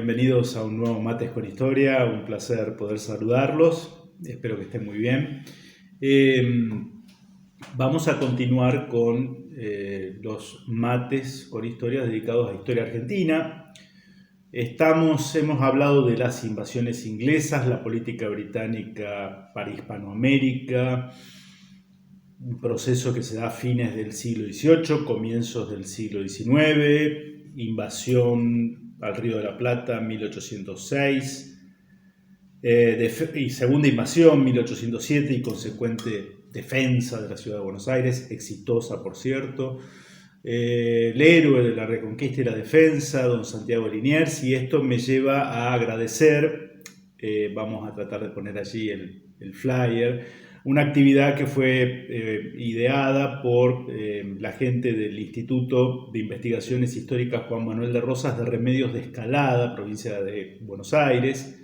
bienvenidos a un nuevo Mates con Historia, un placer poder saludarlos, espero que estén muy bien. Vamos a continuar con los mates con historia dedicados a historia argentina. Hemos hablado de las invasiones inglesas, la política británica para Hispanoamérica, un proceso que se da a fines del siglo XVIII, comienzos del siglo XIX, invasión al Río de la Plata, 1806, y segunda invasión, 1807, y consecuente defensa de la ciudad de Buenos Aires, exitosa por cierto. El héroe de la Reconquista y la defensa, don Santiago Liniers, y esto me lleva a agradecer, vamos a tratar de poner allí el flyer, una actividad que fue ideada por la gente del Instituto de Investigaciones Históricas Juan Manuel de Rosas de Remedios de Escalada, provincia de Buenos Aires,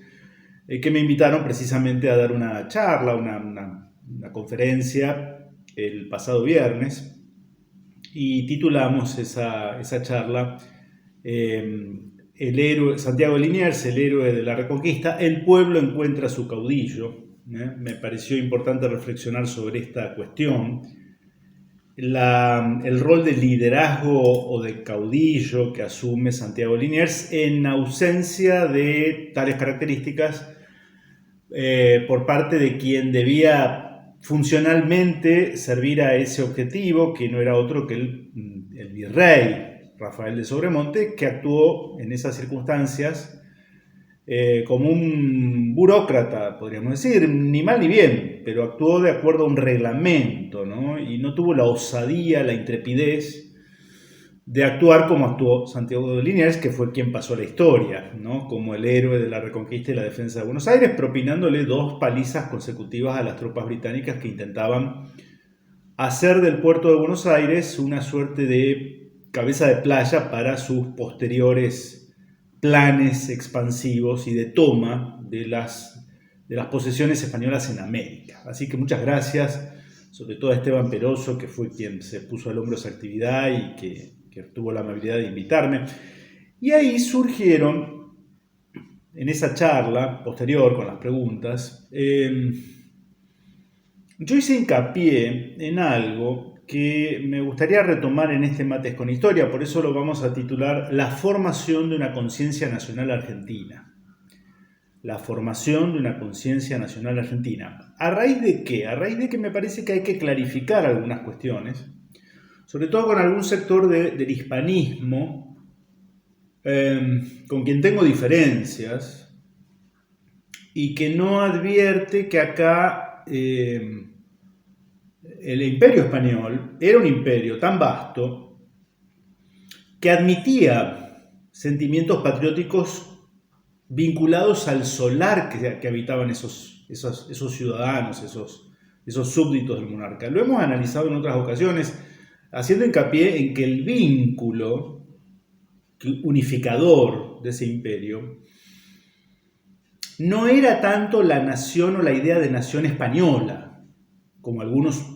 que me invitaron precisamente a dar una charla, una conferencia el pasado viernes, y titulamos esa charla el héroe, Santiago Liniers, el héroe de la Reconquista, el pueblo encuentra a su caudillo. Me pareció importante reflexionar sobre esta cuestión. El rol de liderazgo o de caudillo que asume Santiago Liniers en ausencia de tales características por parte de quien debía funcionalmente servir a ese objetivo, que no era otro que el virrey Rafael de Sobremonte, que actuó en esas circunstancias como un burócrata, podríamos decir, ni mal ni bien, pero actuó de acuerdo a un reglamento, ¿no? Y no tuvo la osadía, la intrepidez de actuar como actuó Santiago de Liniers, que fue quien pasó a la historia, ¿no? Como el héroe de la Reconquista y la defensa de Buenos Aires, propinándole 2 palizas consecutivas a las tropas británicas que intentaban hacer del puerto de Buenos Aires una suerte de cabeza de playa para sus posteriores planes expansivos y de toma de las posesiones españolas en América. Así que muchas gracias, sobre todo a Esteban Peroso, que fue quien se puso al hombro esa actividad y que tuvo la amabilidad de invitarme. Y ahí surgieron, en esa charla posterior con las preguntas, yo hice hincapié en algo que me gustaría retomar en este Mates con Historia, por eso lo vamos a titular La formación de una conciencia nacional argentina. La formación de una conciencia nacional argentina. ¿A raíz de qué? A raíz de que me parece que hay que clarificar algunas cuestiones, sobre todo con algún sector del hispanismo, con quien tengo diferencias, y que no advierte que acá el imperio español era un imperio tan vasto que admitía sentimientos patrióticos vinculados al solar que habitaban esos ciudadanos, esos súbditos del monarca. Lo hemos analizado en otras ocasiones, haciendo hincapié en que el vínculo unificador de ese imperio no era tanto la nación o la idea de nación española, como algunos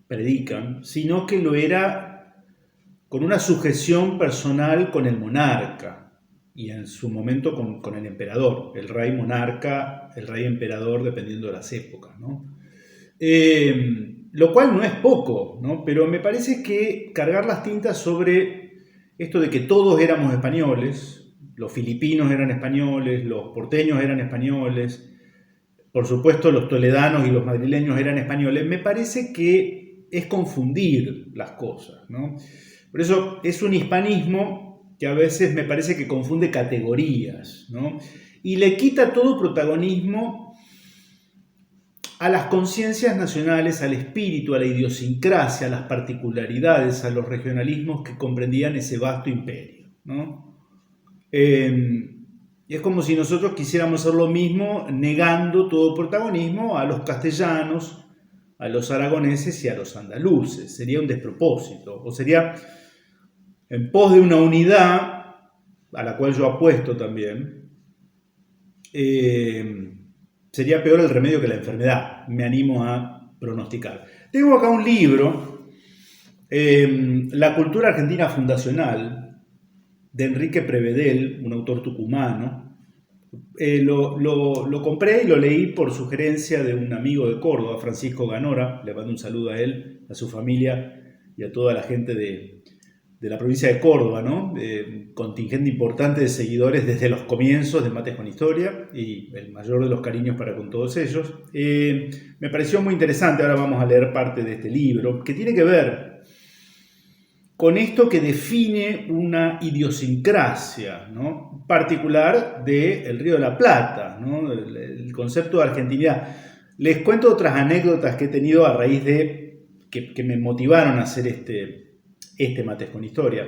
predican, sino que lo era con una sujeción personal con el monarca y en su momento con el emperador, el rey monarca, el rey emperador, dependiendo de las épocas, ¿no? Lo cual no es poco, ¿no? Pero me parece que cargar las tintas sobre esto de que todos éramos españoles, los filipinos eran españoles, los porteños eran españoles, por supuesto los toledanos y los madrileños eran españoles, me parece que es confundir las cosas, ¿no? Por eso es un hispanismo que a veces me parece que confunde categorías, ¿no? Y le quita todo protagonismo a las conciencias nacionales, al espíritu, a la idiosincrasia, a las particularidades, a los regionalismos que comprendían ese vasto imperio, ¿no? Es como si nosotros quisiéramos hacer lo mismo negando todo protagonismo a los castellanos, a los aragoneses y a los andaluces. Sería un despropósito, o sería en pos de una unidad, a la cual yo apuesto también, sería peor el remedio que la enfermedad, me animo a pronosticar. Tengo acá un libro, La cultura argentina fundacional, de Enrique Prevedel, un autor tucumano. Lo compré y lo leí por sugerencia de un amigo de Córdoba, Francisco Ganora. Le mando un saludo a él, a su familia y a toda la gente de la provincia de Córdoba, ¿no? Contingente importante de seguidores desde los comienzos de Mates con Historia, y el mayor de los cariños para con todos ellos. Me pareció muy interesante. Ahora vamos a leer parte de este libro, que tiene que ver con esto que define una idiosincrasia, ¿no?, particular del Río de la Plata, ¿no?, el concepto de argentinidad. Les cuento otras anécdotas que he tenido a raíz de que me motivaron a hacer este Mates con Historia.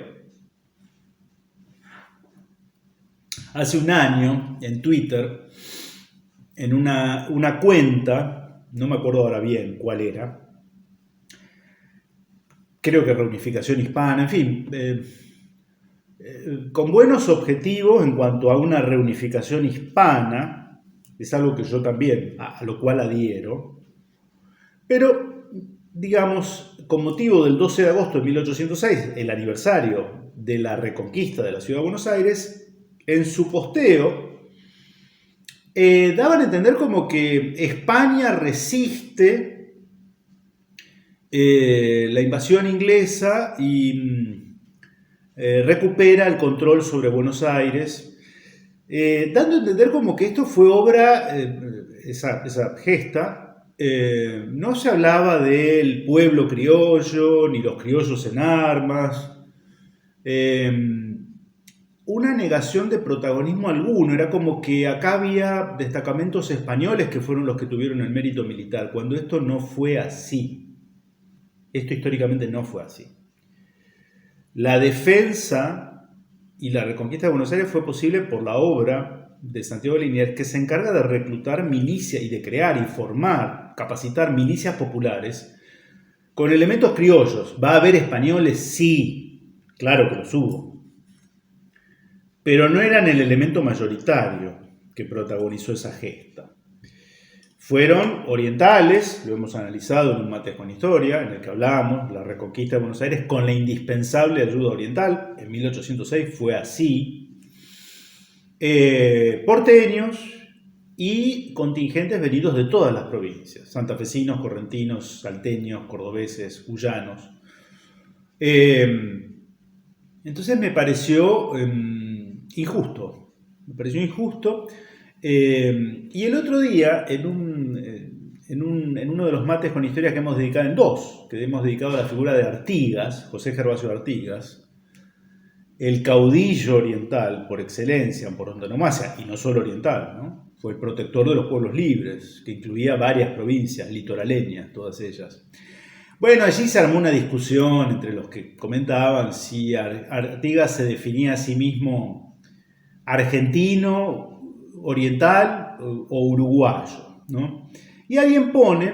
Hace un año, en Twitter, en una cuenta, no me acuerdo ahora bien cuál era, creo que Reunificación Hispana, en fin, con buenos objetivos en cuanto a una reunificación hispana, es algo que yo también, a lo cual adhiero, pero, digamos, con motivo del 12 de agosto de 1806, el aniversario de la reconquista de la ciudad de Buenos Aires, en su posteo daban a entender como que España resiste la invasión inglesa y recupera el control sobre Buenos Aires, dando a entender como que esto fue obra, esa gesta, no se hablaba del pueblo criollo, ni los criollos en armas, una negación de protagonismo alguno. Era como que acá había destacamentos españoles que fueron los que tuvieron el mérito militar, cuando esto no fue así. Esto históricamente no fue así. La defensa y la reconquista de Buenos Aires fue posible por la obra de Santiago de Liniers, que se encarga de reclutar milicia y de crear y formar, capacitar milicias populares con elementos criollos. ¿Va a haber españoles? Sí, claro que los hubo. Pero no eran el elemento mayoritario que protagonizó esa gesta. Fueron orientales, lo hemos analizado en un Mates con Historia, en el que hablamos, la reconquista de Buenos Aires con la indispensable ayuda oriental. En 1806 fue así. Porteños y contingentes venidos de todas las provincias, santafesinos, correntinos, salteños, cordobeses, cuyanos. Entonces me pareció injusto. Y el otro día, en uno de los Mates con Historia que hemos dedicado, que hemos dedicado a la figura de Artigas, José Gervasio de Artigas, el caudillo oriental por excelencia, por antonomasia, y no solo oriental, ¿no? Fue el protector de los pueblos libres, que incluía varias provincias litoraleñas, todas ellas. Bueno, allí se armó una discusión entre los que comentaban si Artigas se definía a sí mismo argentino, oriental o uruguayo, ¿no? Y alguien pone,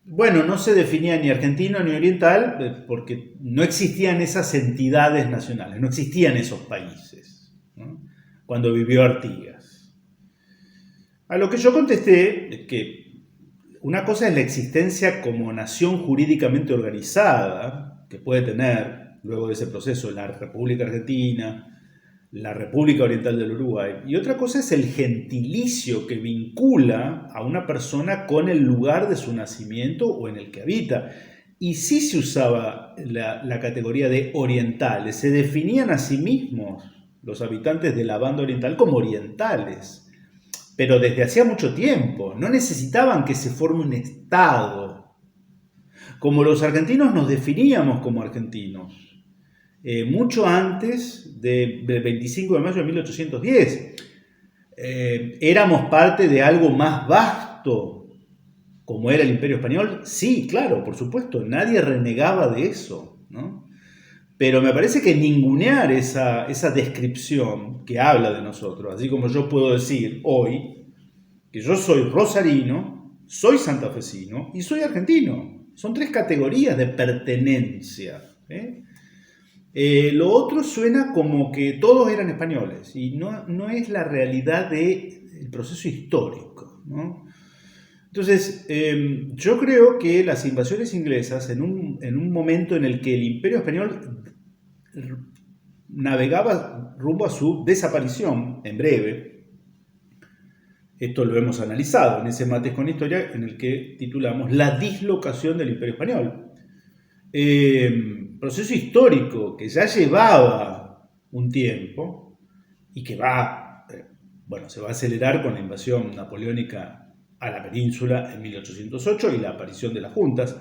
bueno, no se definía ni argentino ni oriental porque no existían esas entidades nacionales, no existían esos países, ¿no?, cuando vivió Artigas. A lo que yo contesté es que una cosa es la existencia como nación jurídicamente organizada que puede tener, luego de ese proceso, la República Argentina, la República Oriental del Uruguay, y otra cosa es el gentilicio que vincula a una persona con el lugar de su nacimiento o en el que habita. Y sí se usaba la categoría de orientales, se definían a sí mismos los habitantes de la banda oriental como orientales, pero desde hacía mucho tiempo. No necesitaban que se forme un Estado, como los argentinos nos definíamos como argentinos. Mucho antes del 25 de mayo de 1810. ¿Éramos parte de algo más vasto, como era el Imperio Español? Sí, claro, por supuesto, nadie renegaba de eso, ¿no? Pero me parece que ningunear esa descripción que habla de nosotros, así como yo puedo decir hoy que yo soy rosarino, soy santafesino y soy argentino. Son tres categorías de pertenencia, ¿eh? Lo otro suena como que todos eran españoles y no es la realidad del proceso histórico, ¿no? Entonces, yo creo que las invasiones inglesas, en un momento en el que el Imperio Español navegaba rumbo a su desaparición en breve. Esto lo hemos analizado en ese Mates con Historia, en el que titulamos La dislocación del Imperio Español. Proceso histórico que ya llevaba un tiempo y que se va a acelerar con la invasión napoleónica a la península en 1808 y la aparición de las juntas.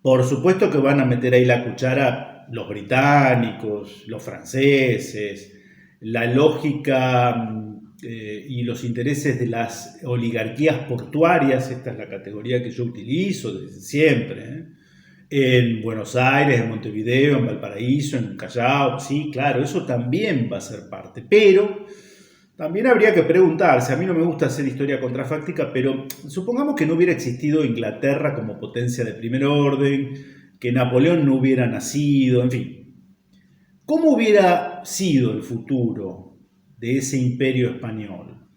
Por supuesto que van a meter ahí la cuchara los británicos, los franceses, la lógica y los intereses de las oligarquías portuarias. Esta es la categoría que yo utilizo desde siempre, en Buenos Aires, en Montevideo, en Valparaíso, en Callao. Sí, claro, eso también va a ser parte, pero también habría que preguntarse, a mí no me gusta hacer historia contrafáctica, pero supongamos que no hubiera existido Inglaterra como potencia de primer orden, que Napoleón no hubiera nacido, en fin. ¿Cómo hubiera sido el futuro de ese imperio español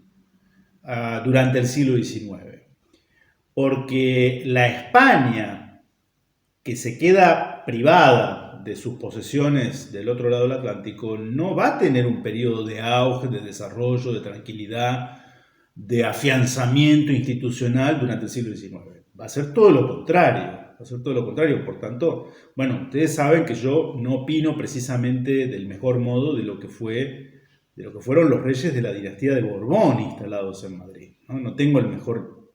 durante el siglo XIX? Porque la España, que se queda privada de sus posesiones del otro lado del Atlántico, no va a tener un periodo de auge, de desarrollo, de tranquilidad, de afianzamiento institucional durante el siglo XIX. Va a ser todo lo contrario. Por tanto, bueno, ustedes saben que yo no opino precisamente del mejor modo de lo que fueron los reyes de la dinastía de Borbón instalados en Madrid. No tengo el mejor,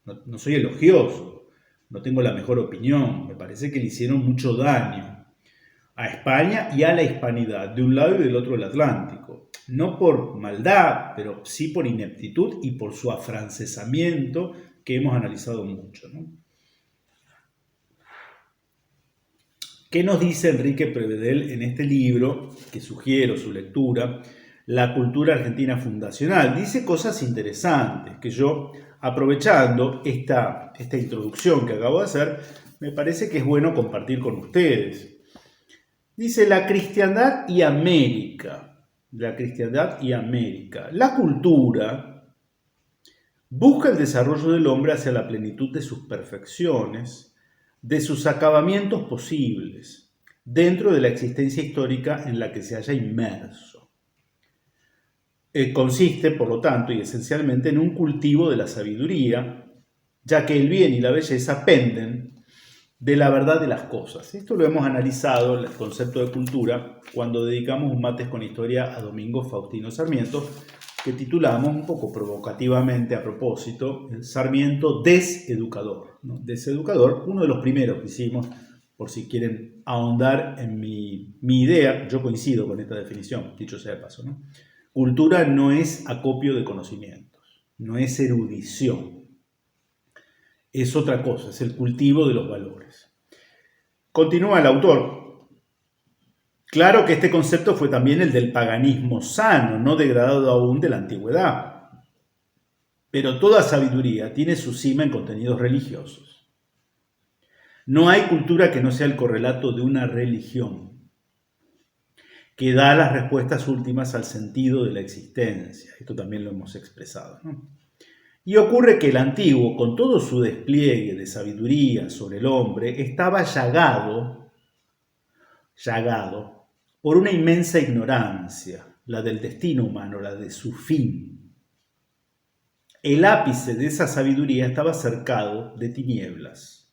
no soy elogioso, no tengo la mejor opinión. Me parece que le hicieron mucho daño a España y a la hispanidad, de un lado y del otro del Atlántico. No por maldad, pero sí por ineptitud y por su afrancesamiento que hemos analizado mucho, ¿no? ¿Qué nos dice Enrique Prevedel en este libro, que sugiero su lectura, La cultura argentina fundacional? Dice cosas interesantes que yo, aprovechando esta introducción que acabo de hacer, me parece que es bueno compartir con ustedes. Dice la cristiandad y América. La cristiandad y América. La cultura busca el desarrollo del hombre hacia la plenitud de sus perfecciones, de sus acabamientos posibles, dentro de la existencia histórica en la que se haya inmerso. Consiste, por lo tanto, y esencialmente en un cultivo de la sabiduría, ya que el bien y la belleza penden de la verdad de las cosas. Esto lo hemos analizado, el concepto de cultura, cuando dedicamos un Mates con Historia a Domingo Faustino Sarmiento, que titulamos un poco provocativamente a propósito, Sarmiento deseducador, ¿no? Deseducador, uno de los primeros que hicimos, por si quieren ahondar en mi idea. Yo coincido con esta definición, dicho sea de paso, ¿no? Cultura no es acopio de conocimientos, no es erudición, es otra cosa, es el cultivo de los valores. Continúa el autor. Claro que este concepto fue también el del paganismo sano, no degradado aún de la antigüedad. Pero toda sabiduría tiene su cima en contenidos religiosos. No hay cultura que no sea el correlato de una religión, que da las respuestas últimas al sentido de la existencia. Esto también lo hemos expresado, ¿no? Y ocurre que el antiguo, con todo su despliegue de sabiduría sobre el hombre, estaba llagado por una inmensa ignorancia, la del destino humano, la de su fin. El ápice de esa sabiduría estaba cercado de tinieblas.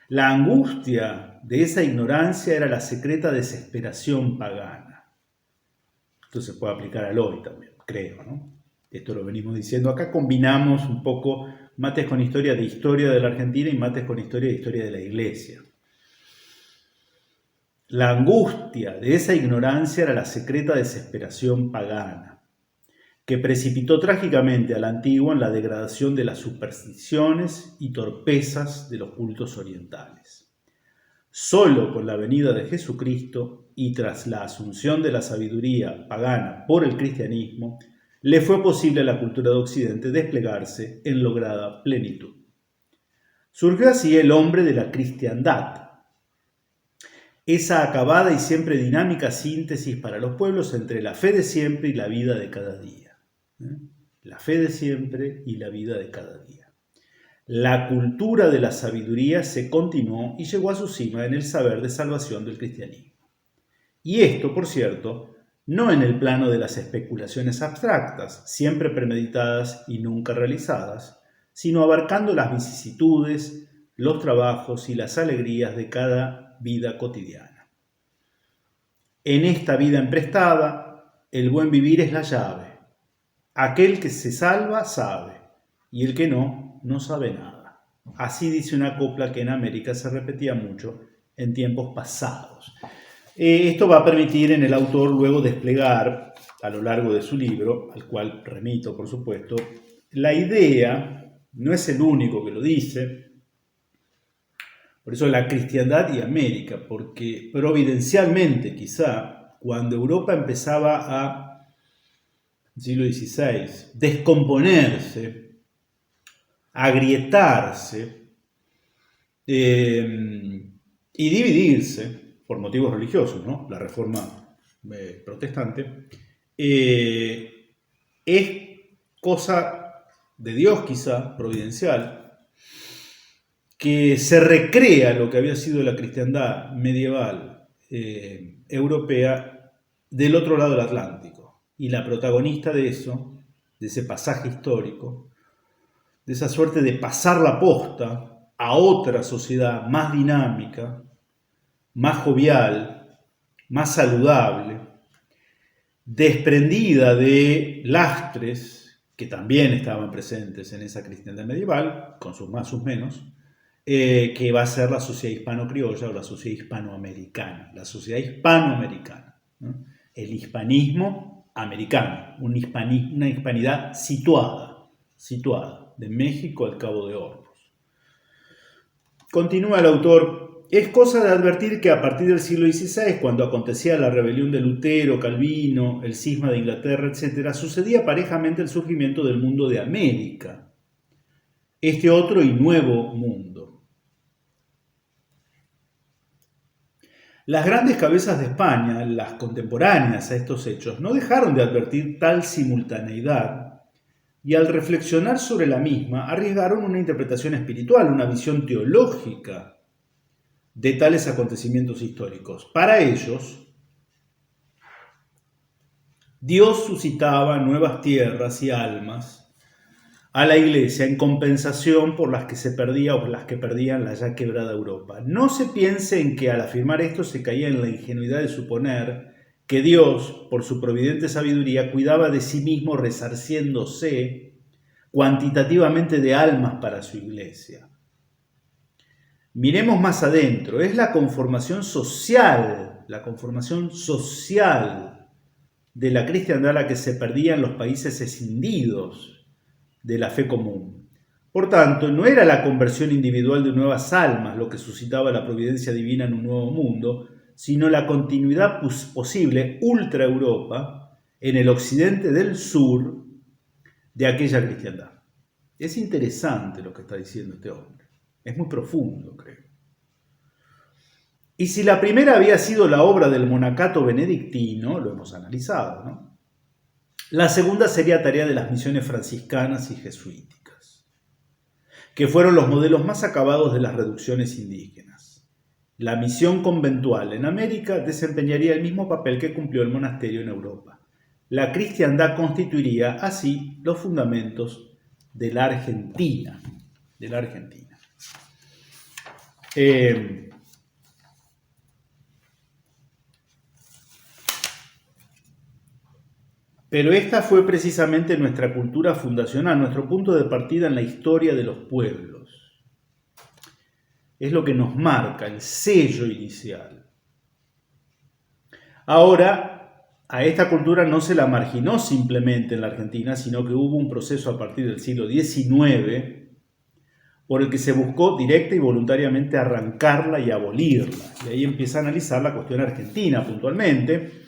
La angustia de esa ignorancia era la secreta desesperación pagana. Esto se puede aplicar al hoy también, creo, ¿no? Esto lo venimos diciendo. Acá combinamos un poco Mates con Historia de la Argentina y Mates con Historia de la Iglesia. La angustia de esa ignorancia era la secreta desesperación pagana, que precipitó trágicamente a la antigua en la degradación de las supersticiones y torpezas de los cultos orientales. Solo con la venida de Jesucristo y tras la asunción de la sabiduría pagana por el cristianismo, le fue posible a la cultura de Occidente desplegarse en lograda plenitud. Surgió así el hombre de la cristiandad, esa acabada y siempre dinámica síntesis para los pueblos entre la fe de siempre y la vida de cada día. La fe de siempre y la vida de cada día. La cultura de la sabiduría se continuó y llegó a su cima en el saber de salvación del cristianismo. Y esto, por cierto, no en el plano de las especulaciones abstractas, siempre premeditadas y nunca realizadas, sino abarcando las vicisitudes, los trabajos y las alegrías de cada vida cotidiana. En esta vida emprestada, el buen vivir es la llave. Aquel que se salva sabe, y el que no, no sabe nada. Así dice una copla que en América se repetía mucho en tiempos pasados. Esto va a permitir en el autor luego desplegar a lo largo de su libro, al cual remito por supuesto, la idea, no es el único que lo dice, por eso la cristiandad y América, porque providencialmente quizá, cuando Europa empezaba a, siglo XVI, descomponerse, agrietarse y dividirse por motivos religiosos, ¿no? La reforma protestante, es cosa de Dios quizá, providencial, que se recrea lo que había sido la cristiandad medieval europea del otro lado del Atlántico. Y la protagonista de eso, de ese pasaje histórico, de esa suerte de pasar la posta a otra sociedad más dinámica, más jovial, más saludable, desprendida de lastres que también estaban presentes en esa cristiandad medieval, con sus más, sus menos, que va a ser la sociedad hispano-criolla o la sociedad hispanoamericana, la sociedad hispanoamericana, ¿no? El hispanismo americano, una hispanidad situada de México al Cabo de Hornos. Continúa el autor: es cosa de advertir que a partir del siglo XVI, cuando acontecía la rebelión de Lutero, Calvino, el cisma de Inglaterra, etc., sucedía parejamente el surgimiento del mundo de América, este otro y nuevo mundo. Las grandes cabezas de España, las contemporáneas a estos hechos, no dejaron de advertir tal simultaneidad y al reflexionar sobre la misma arriesgaron una interpretación espiritual, una visión teológica de tales acontecimientos históricos. Para ellos, Dios suscitaba nuevas tierras y almas a la Iglesia en compensación por las que se perdía o las que perdían la ya quebrada Europa. No se piense en que al afirmar esto se caía en la ingenuidad de suponer que Dios, por su providente sabiduría, cuidaba de sí mismo resarciéndose cuantitativamente de almas para su Iglesia. Miremos más adentro, es la conformación social de la cristiandad la que se perdía en los países escindidos de la fe común. Por tanto, no era la conversión individual de nuevas almas lo que suscitaba la providencia divina en un nuevo mundo, sino la continuidad posible ultra Europa en el occidente del sur de aquella cristiandad. Es interesante lo que está diciendo este hombre. Es muy profundo, creo. Y si la primera había sido la obra del monacato benedictino, lo hemos analizado, ¿no? La segunda sería tarea de las misiones franciscanas y jesuíticas, que fueron los modelos más acabados de las reducciones indígenas. La misión conventual en América desempeñaría el mismo papel que cumplió el monasterio en Europa. La cristiandad constituiría así los fundamentos de la Argentina. Pero esta fue precisamente nuestra cultura fundacional, nuestro punto de partida en la historia de los pueblos. Es lo que nos marca, el sello inicial. Ahora, a esta cultura no se la marginó simplemente en la Argentina, sino que hubo un proceso a partir del siglo XIX por el que se buscó directa y voluntariamente arrancarla y abolirla. Y ahí empieza a analizar la cuestión argentina puntualmente.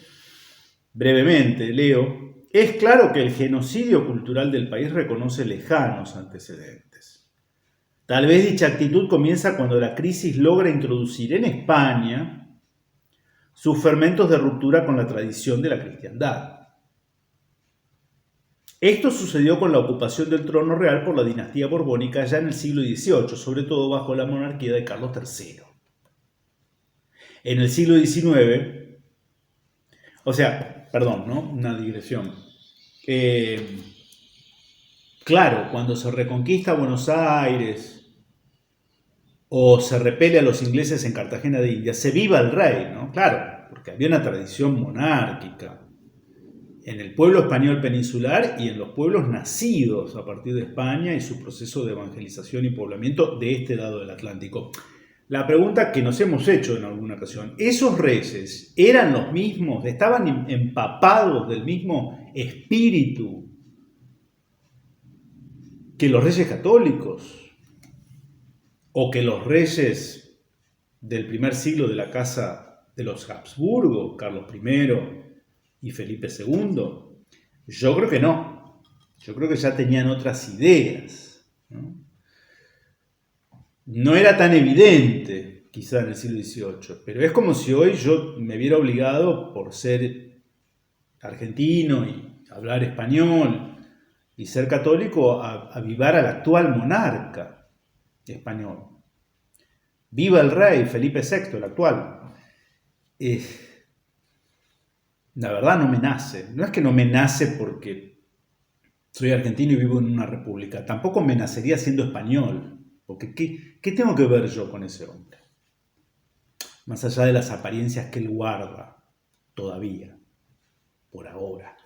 Brevemente, leo: es claro que el genocidio cultural del país reconoce lejanos antecedentes. Tal vez dicha actitud comienza cuando la crisis logra introducir en España sus fermentos de ruptura con la tradición de la cristiandad. Esto sucedió con la ocupación del trono real por la dinastía borbónica ya en el siglo XVIII, sobre todo bajo la monarquía de Carlos III. En el siglo XIX, O sea, perdón, ¿no? Una digresión. Eh, claro, cuando se reconquista Buenos Aires o se repele a los ingleses en Cartagena de Indias, se viva el rey, ¿no? Claro, porque había una tradición monárquica en el pueblo español peninsular y en los pueblos nacidos a partir de España y su proceso de evangelización y poblamiento de este lado del Atlántico. La pregunta que nos hemos hecho en alguna ocasión, ¿esos reyes eran los mismos? ¿Estaban empapados del mismo espíritu que los reyes católicos? ¿O que los reyes del primer siglo de la casa de los Habsburgo, Carlos I y Felipe II? Yo creo que no. Yo creo que ya tenían otras ideas, ¿no? No era tan evidente, quizá en el siglo XVIII, pero es como si hoy yo me viera obligado, por ser argentino y hablar español y ser católico, a avivar al actual monarca español. Viva el rey Felipe VI, el actual. La verdad no me nace. No es que no me nace porque soy argentino y vivo en una república. Tampoco me nacería siendo español. Porque ¿qué tengo que ver yo con ese hombre? Más allá de las apariencias que él guarda todavía, por ahora.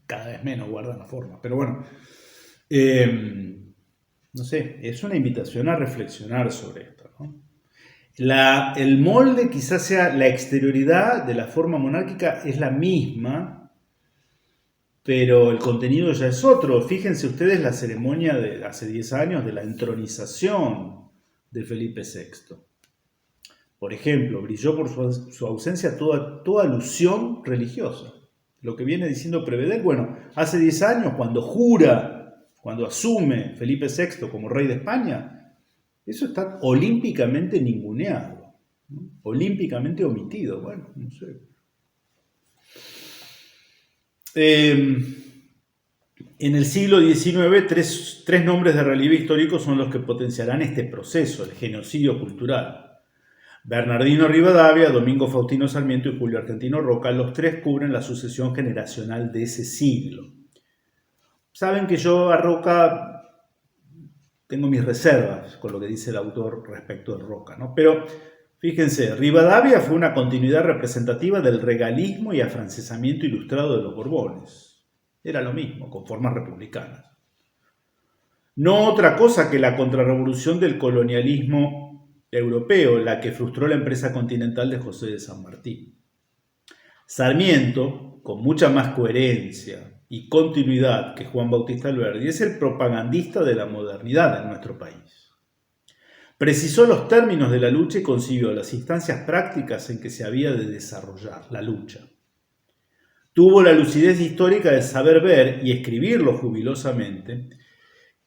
Cada vez menos guarda la forma. Pero bueno, no sé, es una invitación a reflexionar sobre esto, ¿no? El molde quizás sea la exterioridad de la forma monárquica, es la misma, pero el contenido ya es otro. Fíjense ustedes la ceremonia de hace 10 años de la entronización de Felipe VI. Por ejemplo, brilló por su ausencia toda alusión religiosa. Lo que viene diciendo Prevedel, bueno, hace 10 años cuando asume Felipe VI como rey de España, eso está olímpicamente ninguneado, ¿no? Olímpicamente omitido, bueno, no sé. En el siglo XIX, tres nombres de relieve histórico son los que potenciarán este proceso, el genocidio cultural. Bernardino Rivadavia, Domingo Faustino Sarmiento y Julio Argentino Roca, los tres cubren la sucesión generacional de ese siglo. Saben que yo a Roca tengo mis reservas con lo que dice el autor respecto de Roca, ¿no? Pero fíjense, Rivadavia fue una continuidad representativa del regalismo y afrancesamiento ilustrado de los Borbones. Era lo mismo, con formas republicanas. No otra cosa que la contrarrevolución del colonialismo europeo, la que frustró la empresa continental de José de San Martín. Sarmiento, con mucha más coherencia y continuidad que Juan Bautista Alberdi, es el propagandista de la modernidad en nuestro país. Precisó los términos de la lucha y concibió las instancias prácticas en que se había de desarrollar la lucha. Tuvo la lucidez histórica de saber ver y escribirlo jubilosamente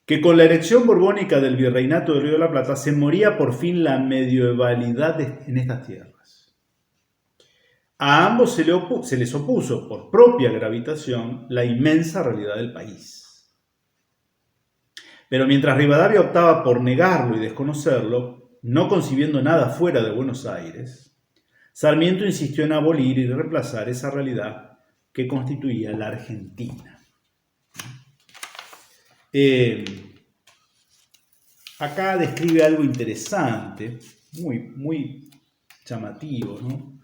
que con la erección borbónica del virreinato del Río de la Plata se moría por fin la medievalidad en estas tierras. A ambos se les opuso por propia gravitación la inmensa realidad del país. Pero mientras Rivadavia optaba por negarlo y desconocerlo, no concibiendo nada fuera de Buenos Aires, Sarmiento insistió en abolir y reemplazar esa realidad que constituía la Argentina. Acá describe algo interesante, muy llamativo, ¿no?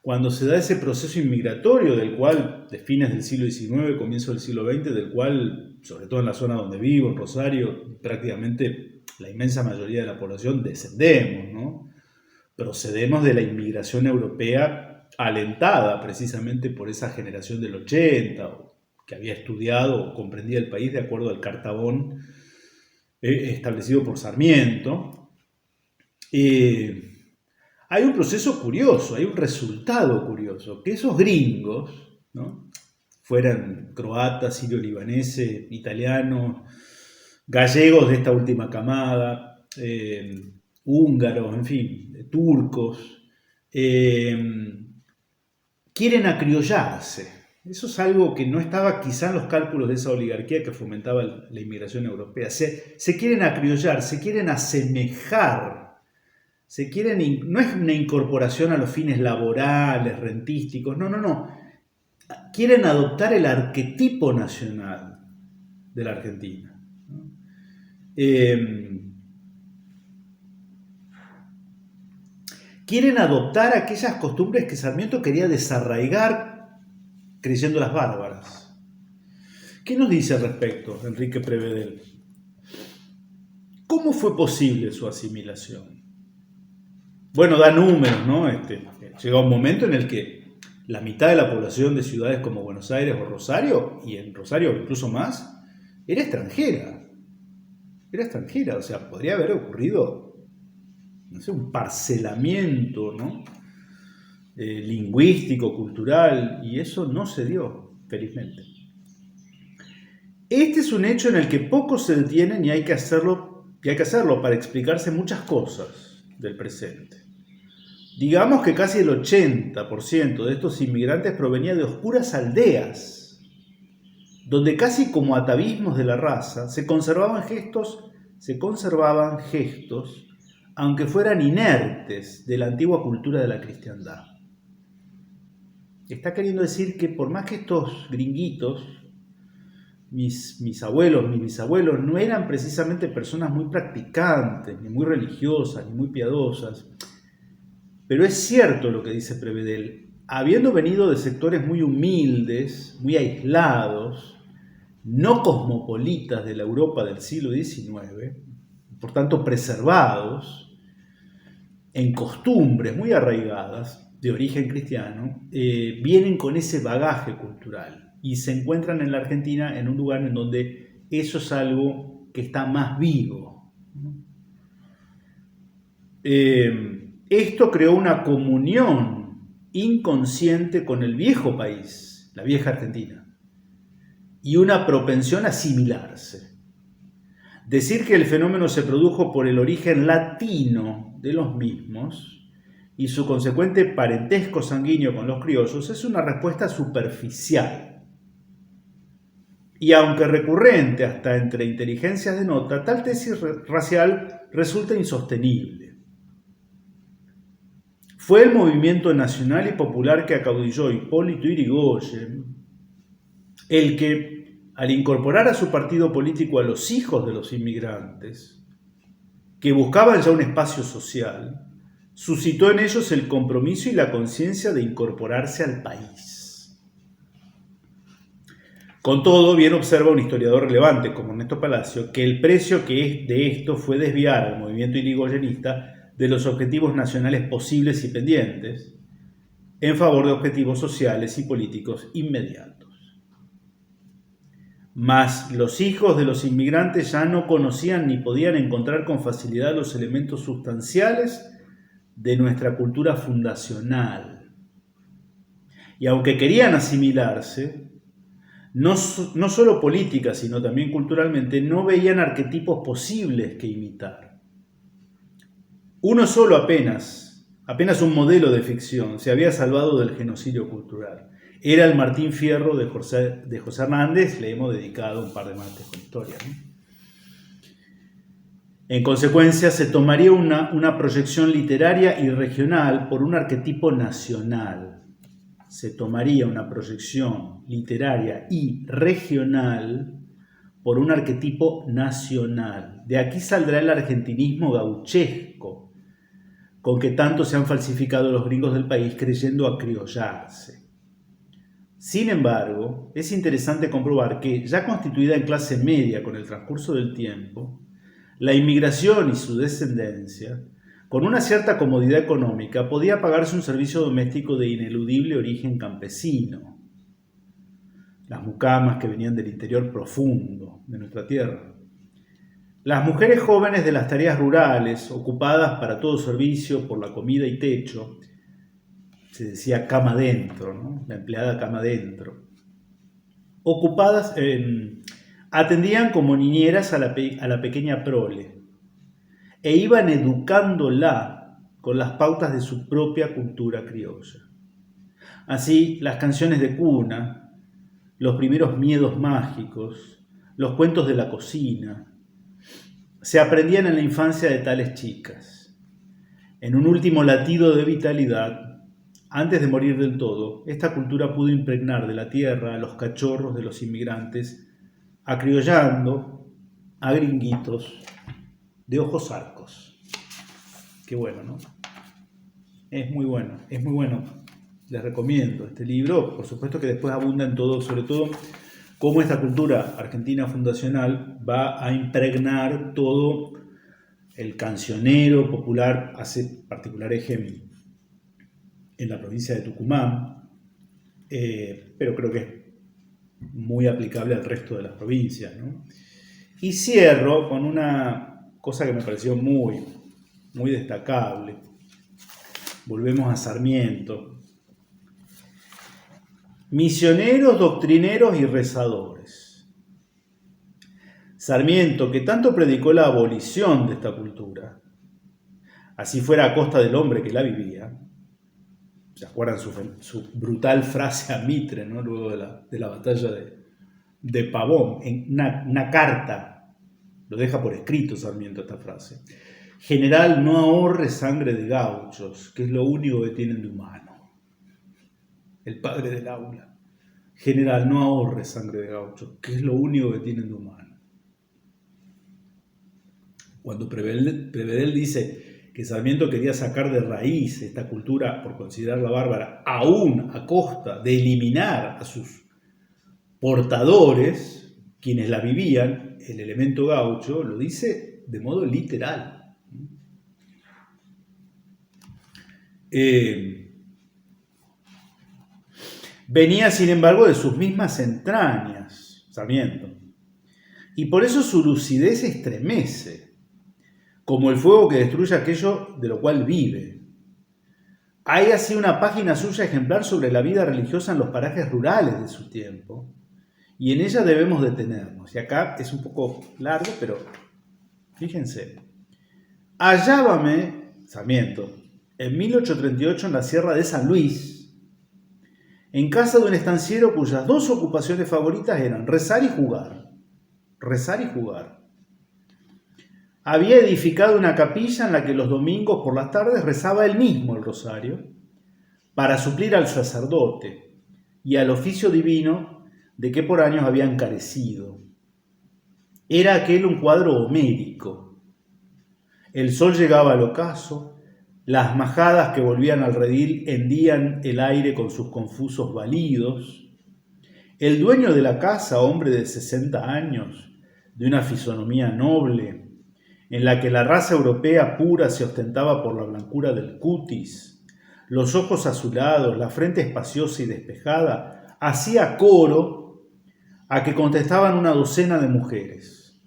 Cuando se da ese proceso inmigratorio del cual, de fines del siglo XIX, comienzo del siglo XX, del cual, sobre todo en la zona donde vivo, en Rosario, prácticamente la inmensa mayoría de la población descendemos, ¿no? Procedemos de la inmigración europea alentada precisamente por esa generación del 80, que había estudiado o comprendía el país de acuerdo al Cartabón establecido por Sarmiento. Hay un proceso curioso, hay un resultado curioso, que esos gringos, ¿no? Fueran croatas, sirio-libaneses, italianos, gallegos de esta última camada, húngaros, en fin, turcos, quieren acriollarse. Eso es algo que no estaba quizá en los cálculos de esa oligarquía que fomentaba la inmigración europea. Se quieren acriollar, se quieren asemejar, No es una incorporación a los fines laborales, rentísticos, no. Quieren adoptar el arquetipo nacional de la Argentina, ¿no? Quieren adoptar aquellas costumbres que Sarmiento quería desarraigar creyéndolas bárbaras. ¿Qué nos dice al respecto Enrique Prevedel? ¿Cómo fue posible su asimilación? Bueno, da números, ¿no? Llega un momento en el que la mitad de la población de ciudades como Buenos Aires o Rosario, y en Rosario incluso más, era extranjera. Era extranjera, o sea, podría haber ocurrido, no sé, un parcelamiento, ¿no? Lingüístico, cultural, y eso no se dio, felizmente. Este es un hecho en el que pocos se detienen y hay que hacerlo para explicarse muchas cosas del presente. Digamos que casi el 80% de estos inmigrantes provenía de oscuras aldeas, donde casi como atavismos de la raza se conservaban gestos, aunque fueran inertes, de la antigua cultura de la cristiandad. Está queriendo decir que por más que estos gringuitos, mis abuelos, mis bisabuelos, no eran precisamente personas muy practicantes, ni muy religiosas, ni muy piadosas, pero es cierto lo que dice Prevedel. Habiendo venido de sectores muy humildes, muy aislados, no cosmopolitas de la Europa del siglo XIX, por tanto preservados en costumbres muy arraigadas de origen cristiano, vienen con ese bagaje cultural y se encuentran en la Argentina en un lugar en donde eso es algo que está más vivo. Esto creó una comunión inconsciente con el viejo país, la vieja Argentina, y una propensión a asimilarse. Decir que el fenómeno se produjo por el origen latino de los mismos y su consecuente parentesco sanguíneo con los criollos es una respuesta superficial. Y aunque recurrente hasta entre inteligencias de nota, tal tesis racial resulta insostenible. Fue el movimiento nacional y popular que acaudilló Hipólito Yrigoyen el que, al incorporar a su partido político a los hijos de los inmigrantes, que buscaban ya un espacio social, suscitó en ellos el compromiso y la conciencia de incorporarse al país. Con todo, bien observa un historiador relevante como Ernesto Palacio que el precio de esto fue desviar al movimiento irigoyenista de los objetivos nacionales posibles y pendientes en favor de objetivos sociales y políticos inmediatos. Mas los hijos de los inmigrantes ya no conocían ni podían encontrar con facilidad los elementos sustanciales de nuestra cultura fundacional. Y aunque querían asimilarse, no solo política, sino también culturalmente, no veían arquetipos posibles que imitar. Uno solo apenas un modelo de ficción, se había salvado del genocidio cultural. Era el Martín Fierro de José Hernández, le hemos dedicado un par de martes con historia, ¿no? En consecuencia, se tomaría una proyección literaria y regional por un arquetipo nacional. Se tomaría una proyección literaria y regional por un arquetipo nacional. De aquí saldrá el argentinismo gauchesco, con que tanto se han falsificado los gringos del país creyendo acriollarse. Sin embargo, es interesante comprobar que, ya constituida en clase media con el transcurso del tiempo, la inmigración y su descendencia, con una cierta comodidad económica, podía pagarse un servicio doméstico de ineludible origen campesino. Las mucamas que venían del interior profundo de nuestra tierra. Las mujeres jóvenes de las tareas rurales, ocupadas para todo servicio por la comida y techo, se decía cama dentro, ¿no? La empleada cama dentro. Ocupadas, atendían como niñeras a la pequeña prole e iban educándola con las pautas de su propia cultura criolla. Así, las canciones de cuna, los primeros miedos mágicos, los cuentos de la cocina, se aprendían en la infancia de tales chicas. En un último latido de vitalidad, antes de morir del todo, esta cultura pudo impregnar de la tierra a los cachorros de los inmigrantes, acriollando a gringuitos de ojos arcos. Qué bueno, ¿no? Es muy bueno, es muy bueno. Les recomiendo este libro. Por supuesto que después abunda en todo, sobre todo cómo esta cultura argentina fundacional va a impregnar todo el cancionero popular. Hace particular eje en la provincia de Tucumán, pero creo que es muy aplicable al resto de las provincias, ¿no? Y cierro con una cosa que me pareció muy destacable. Volvemos a Sarmiento. Misioneros, doctrineros y rezadores. Sarmiento, que tanto predicó la abolición de esta cultura, así fuera a costa del hombre que la vivía. ¿Se acuerdan su brutal frase a Mitre, ¿no? Luego de la batalla de Pavón? En una carta, lo deja por escrito Sarmiento esta frase. General, no ahorre sangre de gauchos, que es lo único que tienen de humano. El padre del aula. General, no ahorre sangre de gauchos, que es lo único que tienen de humano. Cuando Prevedel dice que Sarmiento quería sacar de raíz esta cultura por considerarla bárbara, aún a costa de eliminar a sus portadores, quienes la vivían, el elemento gaucho, lo dice de modo literal. Venía, sin embargo, de sus mismas entrañas, Sarmiento, y por eso su lucidez estremece, como el fuego que destruye aquello de lo cual vive. Hay así una página suya ejemplar sobre la vida religiosa en los parajes rurales de su tiempo, y en ella debemos detenernos. Y acá es un poco largo, pero fíjense. Hallábame, Sarmiento, en 1838 en la Sierra de San Luis, en casa de un estanciero cuyas dos ocupaciones favoritas eran rezar y jugar. Rezar y jugar. Había edificado una capilla en la que los domingos por las tardes rezaba él mismo el rosario para suplir al sacerdote y al oficio divino de que por años había encarecido. Era aquel un cuadro homérico. El sol llegaba al ocaso, las majadas que volvían al redil hendían el aire con sus confusos balidos. El dueño de la casa, hombre de 60 años, de una fisonomía noble, en la que la raza europea pura se ostentaba por la blancura del cutis, los ojos azulados, la frente espaciosa y despejada, hacía coro a que contestaban una docena de mujeres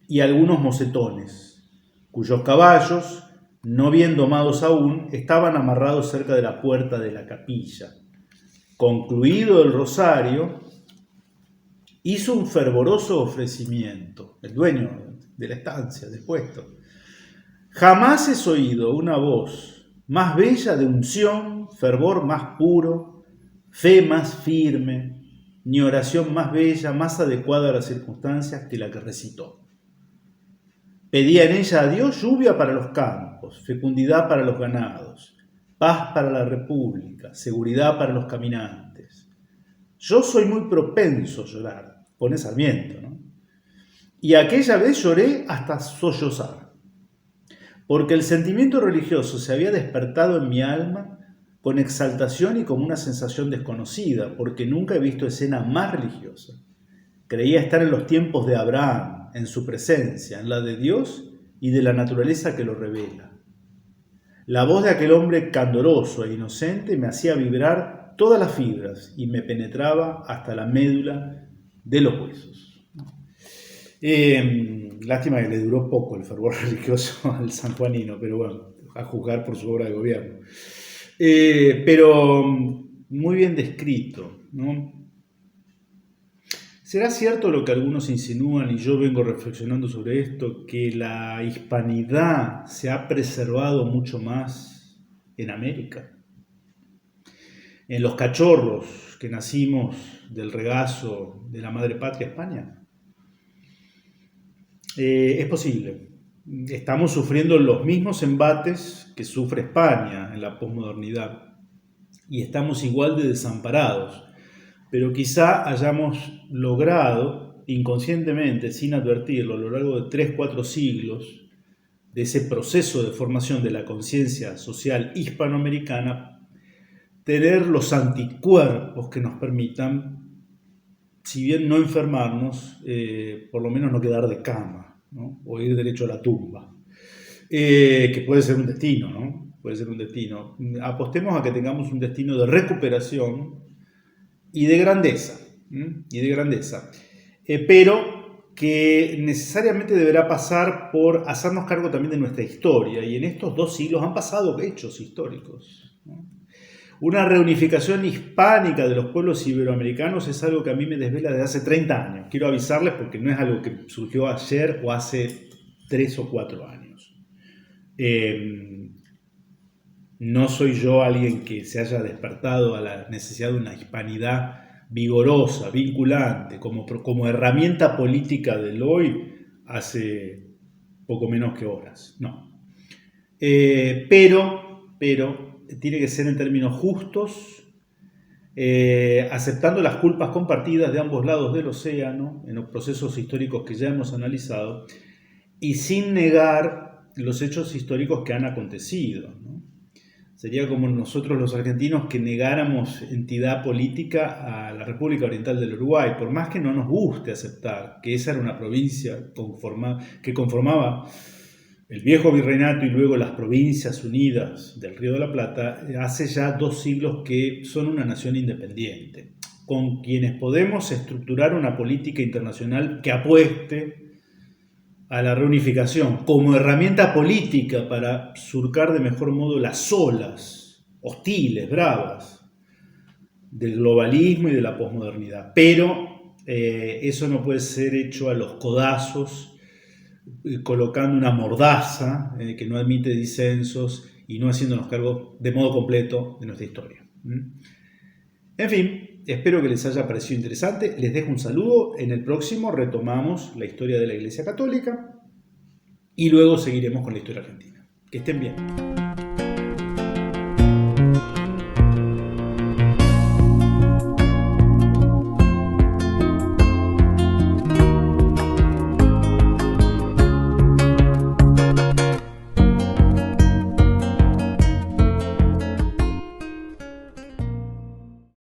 y algunos mocetones, cuyos caballos, no bien domados aún, estaban amarrados cerca de la puerta de la capilla. Concluido el rosario, hizo un fervoroso ofrecimiento, el dueño de la estancia, del puesto. Jamás he oído una voz más bella de unción, fervor más puro, fe más firme, ni oración más bella, más adecuada a las circunstancias que la que recitó. Pedía en ella a Dios lluvia para los campos, fecundidad para los ganados, paz para la república, seguridad para los caminantes. Yo soy muy propenso a llorar, pone Sarmiento, ¿no? Y aquella vez lloré hasta sollozar, porque el sentimiento religioso se había despertado en mi alma con exaltación y como una sensación desconocida, porque nunca he visto escena más religiosa. Creía estar en los tiempos de Abraham, en su presencia, en la de Dios y de la naturaleza que lo revela. La voz de aquel hombre candoroso e inocente me hacía vibrar todas las fibras y me penetraba hasta la médula de los huesos. Lástima que le duró poco el fervor religioso al sanjuanino, pero bueno, a juzgar por su obra de gobierno. Pero muy bien descrito, ¿no? ¿Será cierto lo que algunos insinúan, y yo vengo reflexionando sobre esto, que la hispanidad se ha preservado mucho más en América? En los cachorros que nacimos del regazo de la madre patria España. Es posible. estamos sufriendo los mismos embates que sufre España en la posmodernidad y estamos igual de desamparados, pero quizá hayamos logrado inconscientemente, sin advertirlo, a lo largo de 3-4 siglos, de ese proceso de formación de la conciencia social hispanoamericana, tener los anticuerpos que nos permitan, si bien no enfermarnos, por lo menos no quedar de cama, ¿no? O ir derecho a la tumba, que puede ser un destino, ¿no? Puede ser un destino. Apostemos a que tengamos un destino de recuperación y de grandeza, y de grandeza, pero que necesariamente deberá pasar por hacernos cargo también de nuestra historia, y en estos 2 siglos han pasado hechos históricos, ¿no? Una reunificación hispánica de los pueblos iberoamericanos es algo que a mí me desvela desde hace 30 años. Quiero avisarles porque no es algo que surgió ayer o hace 3 o 4 años. No soy yo alguien que se haya despertado a la necesidad de una hispanidad vigorosa, vinculante, como herramienta política del hoy hace poco menos que horas. No. Pero tiene que ser en términos justos, aceptando las culpas compartidas de ambos lados del océano en los procesos históricos que ya hemos analizado y sin negar los hechos históricos que han acontecido, ¿no? Sería como nosotros los argentinos que negáramos entidad política a la República Oriental del Uruguay, por más que no nos guste aceptar que esa era una provincia que conformaba el viejo virreinato y luego las provincias unidas del Río de la Plata. Hace ya 2 siglos que son una nación independiente, con quienes podemos estructurar una política internacional que apueste a la reunificación como herramienta política para surcar de mejor modo las olas hostiles, bravas, del globalismo y de la posmodernidad. Pero eso no puede ser hecho a los codazos, colocando una mordaza que no admite disensos y no haciéndonos cargo de modo completo de nuestra historia. En fin, espero que les haya parecido interesante. Les dejo un saludo. En el próximo retomamos la historia de la Iglesia Católica y luego seguiremos con la historia argentina. Que estén bien.